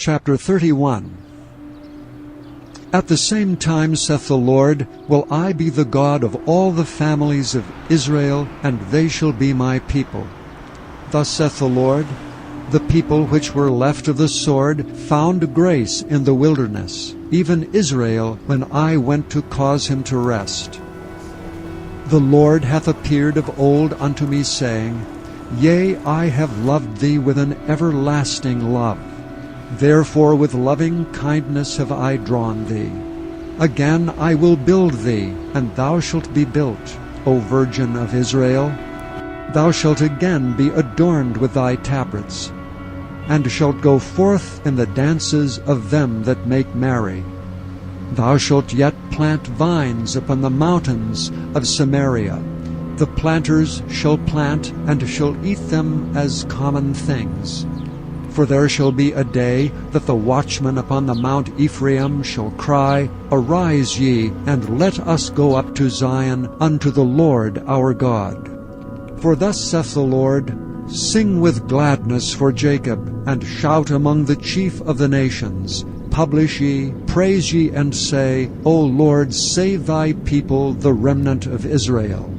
Chapter 31. At the same time, saith the Lord, will I be the God of all the families of Israel, and they shall be my people. Thus saith the Lord, the people which were left of the sword found grace in the wilderness, even Israel, when I went to cause him to rest. The Lord hath appeared of old unto me, saying, Yea, I have loved thee with an everlasting love. Therefore with loving kindness have I drawn thee. Again I will build thee, and thou shalt be built, O Virgin of Israel. Thou shalt again be adorned with thy tabrets, and shalt go forth in the dances of them that make merry. Thou shalt yet plant vines upon the mountains of Samaria. The planters shall plant, and shall eat them as common things. For there shall be a day that the watchmen upon the Mount Ephraim shall cry, Arise ye, and let us go up to Zion unto the Lord our God. For thus saith the Lord, Sing with gladness for Jacob, and shout among the chief of the nations. Publish ye, praise ye, and say, O Lord, save thy people, the remnant of Israel.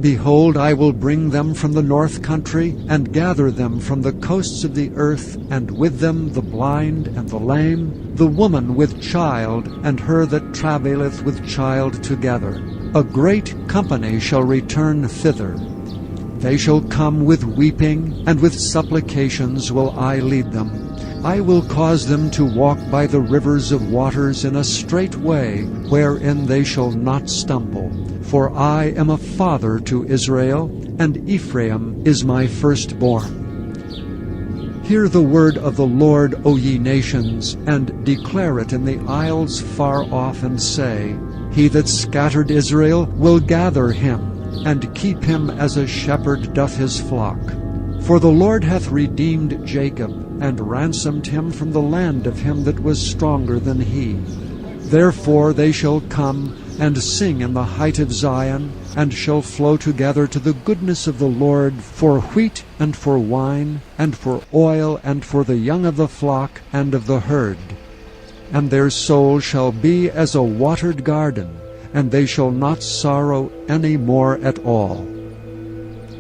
Behold, I will bring them from the north country, and gather them from the coasts of the earth, and with them the blind and the lame, the woman with child, and her that travaileth with child together. A great company shall return thither. They shall come with weeping, and with supplications will I lead them. I will cause them to walk by the rivers of waters in a straight way, wherein they shall not stumble. For I am a father to Israel, and Ephraim is my firstborn. Hear the word of the Lord, O ye nations, and declare it in the isles far off, and say, He that scattered Israel will gather him, and keep him as a shepherd doth his flock. For the Lord hath redeemed Jacob, and ransomed him from the land of him that was stronger than he. Therefore they shall come and sing in the height of Zion, and shall flow together to the goodness of the Lord, for wheat and for wine, and for oil, and for the young of the flock and of the herd. And their soul shall be as a watered garden, and they shall not sorrow any more at all.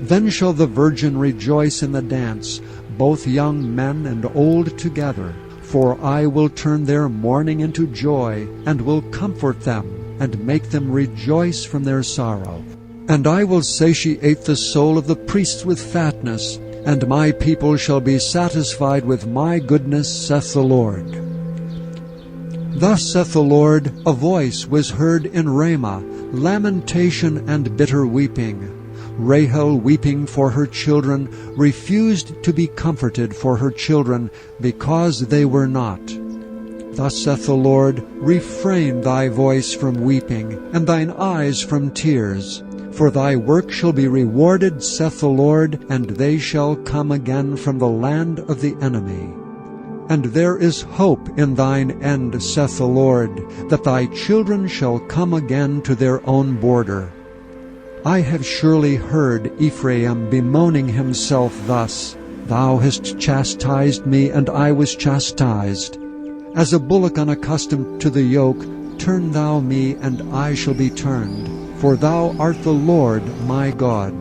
Then shall the virgin rejoice in the dance, both young men and old together. For I will turn their mourning into joy, and will comfort them, and make them rejoice from their sorrow. And I will satiate the soul of the priests with fatness, and my people shall be satisfied with my goodness, saith the Lord. Thus saith the Lord, a voice was heard in Ramah, lamentation and bitter weeping. Rahel, weeping for her children, refused to be comforted for her children, because they were not. Thus saith the Lord, Refrain thy voice from weeping, and thine eyes from tears. For thy work shall be rewarded, saith the Lord, and they shall come again from the land of the enemy. And there is hope in thine end, saith the Lord, that thy children shall come again to their own border. I have surely heard Ephraim bemoaning himself thus, Thou hast chastised me, and I was chastised. As a bullock unaccustomed to the yoke, turn thou me, and I shall be turned. For thou art the Lord my God.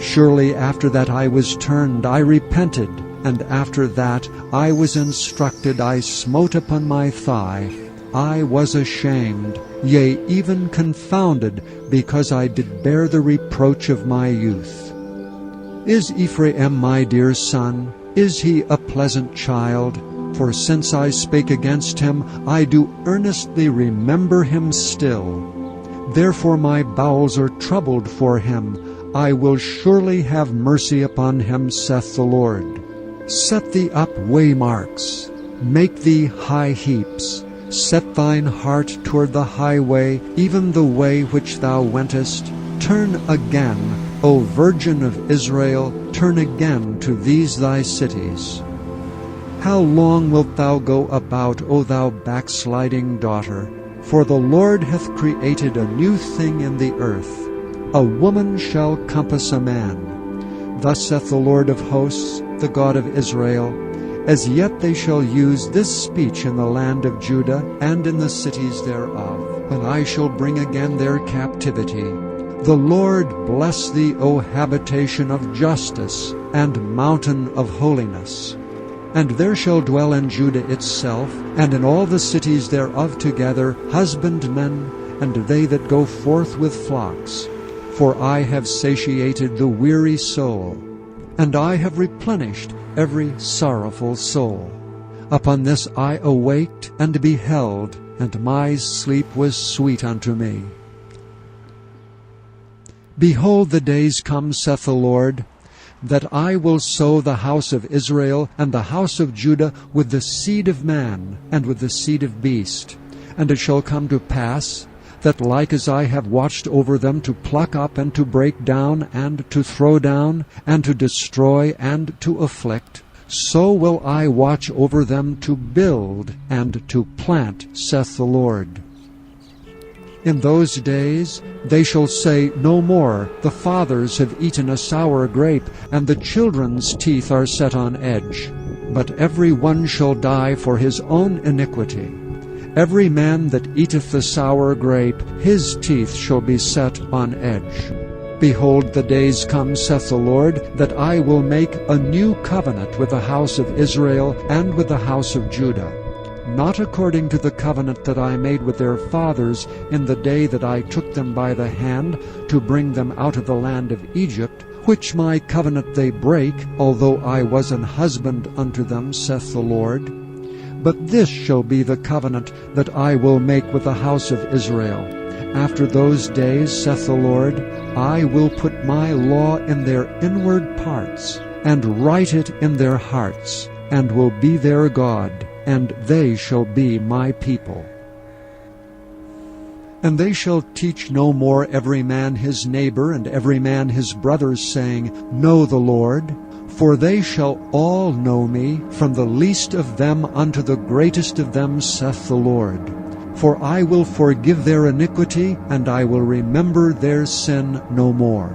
Surely after that I was turned, I repented, and after that I was instructed, I smote upon my thigh. I was ashamed, yea, even confounded, because I did bear the reproach of my youth. Is Ephraim my dear son? Is he a pleasant child? For since I spake against him, I do earnestly remember him still. Therefore my bowels are troubled for him. I will surely have mercy upon him, saith the Lord. Set thee up waymarks, make thee high heaps. Set thine heart toward the highway, even the way which thou wentest. Turn again, O Virgin of Israel, turn again to these thy cities. How long wilt thou go about, O thou backsliding daughter? For the Lord hath created a new thing in the earth. A woman shall compass a man. Thus saith the Lord of hosts, the God of Israel, As yet they shall use this speech in the land of Judah and in the cities thereof, when I shall bring again their captivity. The Lord bless thee, O habitation of justice, and mountain of holiness. And there shall dwell in Judah itself, and in all the cities thereof together, husbandmen, and they that go forth with flocks. For I have satiated the weary soul, and I have replenished every sorrowful soul. Upon this I awaked and beheld, and my sleep was sweet unto me. Behold, the days come, saith the Lord, that I will sow the house of Israel and the house of Judah with the seed of man and with the seed of beast. And it shall come to pass, that like as I have watched over them to pluck up and to break down and to throw down and to destroy and to afflict, so will I watch over them to build and to plant, saith the Lord. In those days they shall say no more, the fathers have eaten a sour grape, and the children's teeth are set on edge. But every one shall die for his own iniquity. Every man that eateth the sour grape, his teeth shall be set on edge. Behold, the days come, saith the Lord, that I will make a new covenant with the house of Israel and with the house of Judah, not according to the covenant that I made with their fathers in the day that I took them by the hand to bring them out of the land of Egypt, which my covenant they break, although I was an husband unto them, saith the Lord. But this shall be the covenant that I will make with the house of Israel. After those days, saith the Lord, I will put my law in their inward parts, and write it in their hearts, and will be their God, and they shall be my people. And they shall teach no more every man his neighbor and every man his brother, saying, Know the Lord. For they shall all know me, from the least of them unto the greatest of them, saith the Lord. For I will forgive their iniquity, and I will remember their sin no more.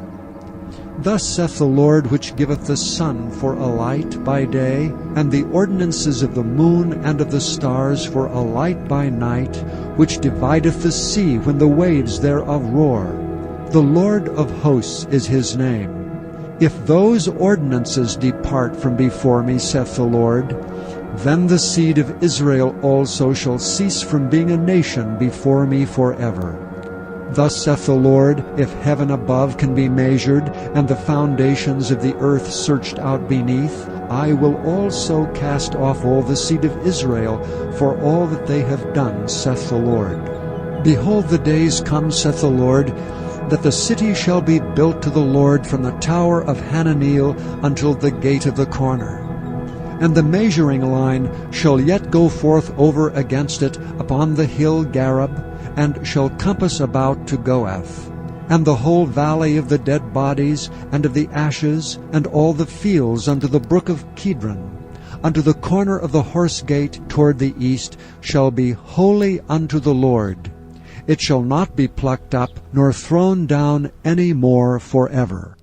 Thus saith the Lord, which giveth the sun for a light by day, and the ordinances of the moon and of the stars for a light by night, which divideth the sea when the waves thereof roar. The Lord of hosts is his name. If those ordinances depart from before me, saith the Lord, then the seed of Israel also shall cease from being a nation before me forever. Thus saith the Lord, if heaven above can be measured, and the foundations of the earth searched out beneath, I will also cast off all the seed of Israel for all that they have done, saith the Lord. Behold, the days come, saith the Lord, that the city shall be built to the Lord from the tower of Hananeel until the gate of the corner. And the measuring line shall yet go forth over against it upon the hill Gareb, and shall compass about to Goath. And the whole valley of the dead bodies, and of the ashes, and all the fields unto the brook of Kidron, unto the corner of the horse gate toward the east, shall be holy unto the Lord. It shall not be plucked up, nor thrown down any more forever.